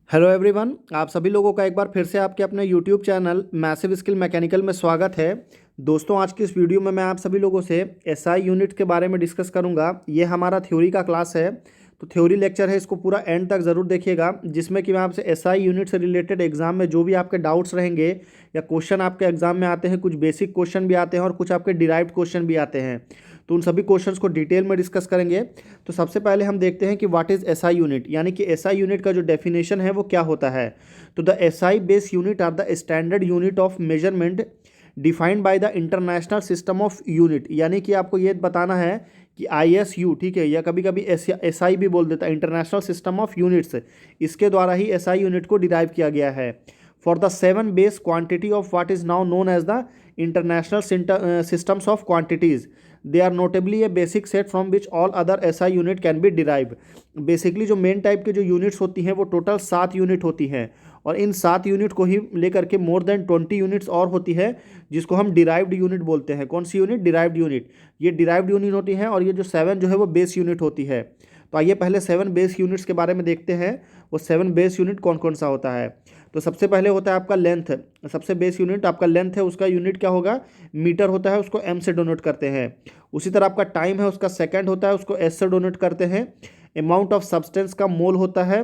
Hello everyone, आप सभी लोगों का एक बार फिर से आपके अपने YouTube channel massive skill mechanical में स्वागत है। दोस्तों, आज की इस वीडियो में मैं आप सभी लोगों से एसआई यूनिट के बारे में डिस्कस करूंगा। ये हमारा थ्योरी का क्लास है, तो थ्योरी लेक्चर है, इसको पूरा एंड तक ज़रूर देखिएगा, जिसमें कि मैं आपसे एसआई यूनिट से रिलेटेड एग्जाम में जो भी आपके डाउट्स रहेंगे या क्वेश्चन आपके एग्जाम में आते हैं, कुछ बेसिक क्वेश्चन भी आते हैं और कुछ आपके डिराइव्ड क्वेश्चन भी आते हैं, तो उन सभी क्वेश्चंस को डिटेल में डिस्कस करेंगे। तो सबसे पहले हम देखते हैं कि व्हाट इज़ एसआई यूनिट, यानी कि एसआई यूनिट का जो डेफिनेशन है वो क्या होता है। तो the SI base unit are the standard unit of measurement defined by the international system of unit, यानी कि आपको ये बताना है कि ISU, ठीक है, या कभी कभी SI भी बोल देता है, इंटरनेशनल सिस्टम ऑफ यूनिट्स, इसके द्वारा ही SI यूनिट को डिराइव किया गया है। For the 7 base quantity of what is now known as the international systems of quantities, they are notably a basic set from which all other SI unit can be derive. Basically जो main type के जो units होती हैं वो total 7 unit होती हैं, और इन 7 unit को ही लेकर के मोर देन 20 यूनिट्स और होती है, जिसको हम डिराइव्ड यूनिट बोलते हैं। कौन सी यूनिट? Derived unit. ये डिराइव्ड यूनिट होती है, और ये जो 7 जो है वो बेस यूनिट होती है। तो आइए पहले 7 बेस यूनिट्स के बारे में देखते हैं, वो 7 बेस यूनिट कौन कौन सा होता है। तो सबसे पहले होता है आपका लेंथ। सबसे बेस यूनिट आपका लेंथ है, उसका यूनिट क्या होगा? मीटर होता है, उसको M से डोनेट करते हैं। उसी तरह आपका टाइम है, उसका सेकंड होता है, उसको S से डोनेट करते हैं। अमाउंट ऑफ सब्सटेंस का मोल होता है।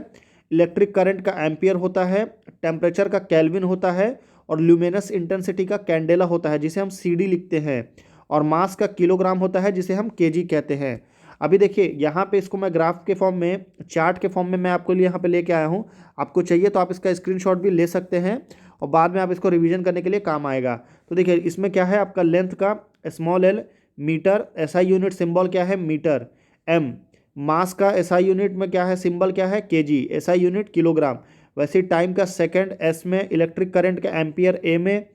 इलेक्ट्रिक करंट का एम्पियर होता है। टेम्परेचर का केल्विन होता है। और ल्यूमिनस इंटेंसिटी का कैंडेला होता है, जिसे हम CD लिखते हैं। और मास का किलोग्राम होता है, जिसे हम kg कहते हैं। अभी देखिए यहाँ पे इसको मैं ग्राफ के फॉर्म में, चार्ट के फॉर्म में मैं आपके लिए यहाँ पे लेके आया हूँ। आपको चाहिए तो आप इसका स्क्रीनशॉट भी ले सकते हैं, और बाद में आप इसको रिवीजन करने के लिए काम आएगा। तो देखिए इसमें क्या है, आपका लेंथ का small l metre, SI unit symbol क्या है? मीटर। M मास का SI यूनिट में क्या है? सिंबल क्या है? kg। SI unit kilogram. वैसे टाइम का सेकंड S में, इलेक्ट्रिक करंट का एम्पियर A में,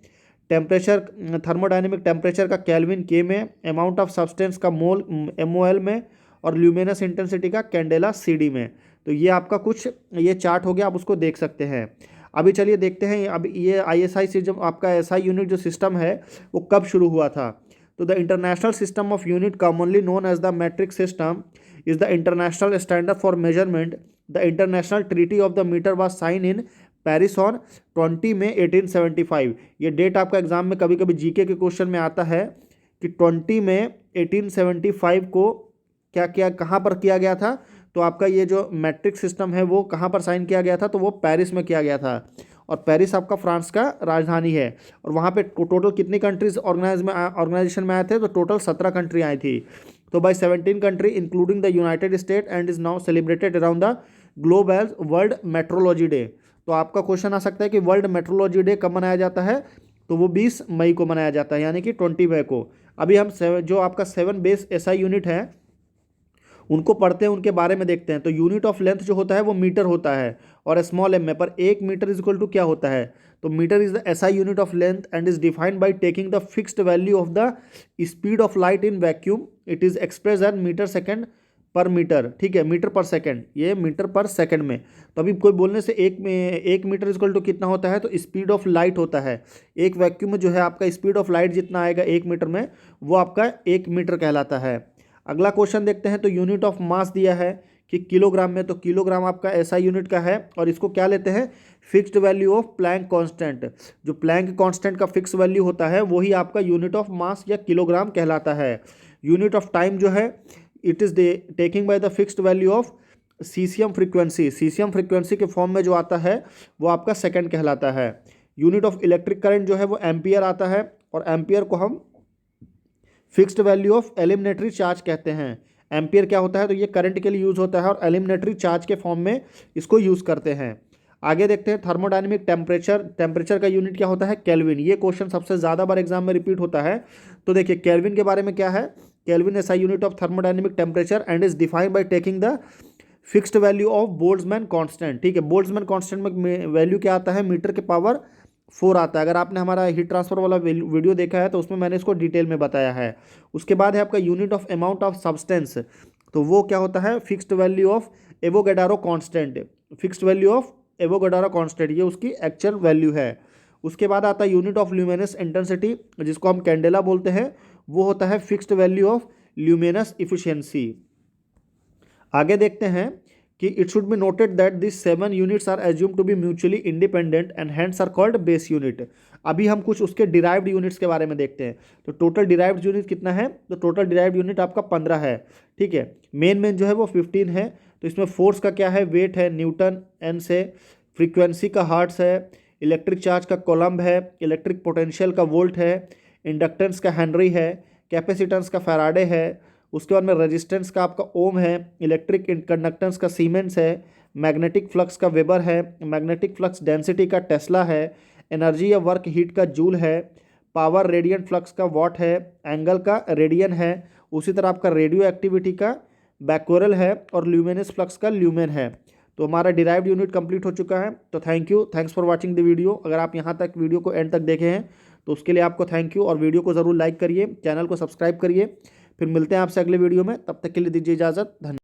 टेम्परेचर, थर्मोडायनेमिक टेम्परेचर का केल्विन K में, अमाउंट ऑफ सब्सटेंस का मोल MOL में, और ल्यूमिनस इंटेंसिटी का कैंडेला CD में। तो ये आपका कुछ ये चार्ट हो गया, आप उसको देख सकते हैं। अभी चलिए देखते हैं अब ये ISI से जब आपका SI यूनिट जो सिस्टम है वो कब शुरू हुआ था। तो the international system of unit commonly known as the metric system is the international standard for measurement. The international treaty of the metre was sign in Paris on 20 में 1875। ये डेट आपका एग्जाम में कभी कभी जीके के question में आता है कि 20 में 1875 को क्या किया, कहाँ पर किया गया था। तो आपका ये जो मैट्रिक सिस्टम है वो कहाँ पर साइन किया गया था? तो वो पेरिस में किया गया था, और पेरिस आपका फ्रांस का राजधानी है। और वहाँ पे टोटल कितनी कंट्रीज ऑर्गेनाइजेशन में आए थे? तो टोटल 17 कंट्री आई थी। तो by 17 country including the united state, and is now celebrated around the globe as world metrology day. तो आपका क्वेश्चन आ सकता है कि वर्ल्ड मेट्रोलॉजी डे कब मनाया जाता है? तो वो 20 मई को मनाया जाता है, यानी कि 20 मई को। अभी हम जो आपका 7 बेस SI यूनिट है उनको पढ़ते हैं, उनके बारे में देखते हैं। तो यूनिट ऑफ लेंथ जो होता है वो मीटर होता है, और स्मॉल m में, पर 1 मीटर इज इक्वल टू क्या होता है? तो metre is the SI unit of length and is defined by taking the fixed value of the speed of light in vacuum. It is express as metre second per metre, ठीक है, metre पर second, ये metre पर second में। तो अभी कोई बोलने से एक मीटर इक्वल टू कितना होता है? तो स्पीड ऑफ लाइट होता है। एक वैक्यूम में जो है आपका स्पीड ऑफ लाइट जितना आएगा 1 मीटर में, वो आपका 1 मीटर कहलाता है। अगला क्वेश्चन देखते हैं। तो यूनिट ऑफ मास दिया है कि किलोग्राम में, तो किलोग्राम आपका SI यूनिट का है, और इसको क्या लेते हैं? Fixed value of Planck constant. जो प्लैंक कांस्टेंट का फिक्स वैल्यू होता है वही आपका यूनिट ऑफ मास या किलोग्राम कहलाता है। यूनिट ऑफ टाइम जो है, it is taking by the fixed value of CCM frequency. CCM frequency के फॉर्म में जो आता है वो आपका सेकंड कहलाता है। यूनिट ऑफ इलेक्ट्रिक करंट जो है वो एम्पियर आता है, और एम्पियर को हम फिक्स्ड वैल्यू ऑफ एलिमिनेटरी चार्ज कहते हैं। एम्पियर क्या होता है? तो ये करंट के लिए यूज होता है, और एलिमिनेटरी चार्ज के फॉर्म में इसको यूज करते हैं। आगे देखते हैं थर्मोडायनेमिक टेम्परेचर। टेम्परेचर का यूनिट क्या होता है? केल्विन। ये क्वेश्चन सबसे ज़्यादा बार एग्जाम में रिपीट होता है। तो देखिए केल्विन के बारे में क्या है? Kelvin SI unit of thermodynamic temperature and is defined by taking the fixed value of Boltzmann constant. ठीक है, बोल्ट्जमैन कांस्टेंट में वैल्यू क्या आता है? मीटर के पावर 4 आता है। अगर आपने हमारा हीट ट्रांसफर वाला वीडियो देखा है तो उसमें मैंने इसको डिटेल में बताया है। उसके बाद है आपका unit of amount of substance. तो वो क्या होता है? Fixed value of Avogadro constant. Fixed value of Avogadro constant, ये उसकी एक्चुअल वैल्यू है। उसके बाद आता है यूनिट ऑफ ल्यूमिनस इंटेंसिटी, जिसको हम कैंडेला बोलते हैं। वो होता है fixed value of luminous efficiency. आगे देखते हैं कि it should be noted that this 7 units are assume to be mutually independent and hence are called base unit. अभी हम कुछ उसके डिराइव्ड यूनिट्स के बारे में देखते हैं। तो टोटल डिराइव्ड यूनिट कितना है? तो टोटल डिराइव्ड यूनिट आपका 15 है, ठीक है। मेन जो है वो 15 है। तो इसमें फोर्स का क्या है? वेट है न्यूटन एन से, फ्रीक्वेंसी का हर्ट्ज है, इलेक्ट्रिक चार्ज का कोलम्ब है, इलेक्ट्रिक पोटेंशियल का वोल्ट है, इंडक्टेंस का हेनरी है, कैपेसिटेंस का फैराडे है, उसके बाद में रेजिस्टेंस का आपका ओम है, इलेक्ट्रिक कंडक्टेंस का सीमेंस है, मैग्नेटिक फ्लक्स का वेबर है, मैग्नेटिक फ्लक्स डेंसिटी का टेस्ला है, एनर्जी या वर्क हीट का जूल है, पावर रेडियंट फ्लक्स का वॉट है, एंगल का रेडियन है, उसी तरह आपका रेडियो एक्टिविटी का बैक्वरल है और ल्यूमिनस फ्लक्स का ल्यूमेन है। तो हमारा डिराइव्ड यूनिट कंप्लीट हो चुका है। तो thanks for watching the video. अगर आप यहाँ तक वीडियो को एंड तक देखे हैं तो उसके लिए आपको थैंक यू, और वीडियो को ज़रूर लाइक करिए, चैनल को सब्सक्राइब करिए। फिर मिलते हैं आपसे अगले वीडियो में, तब तक के लिए दीजिए इजाज़त। धन्यवाद।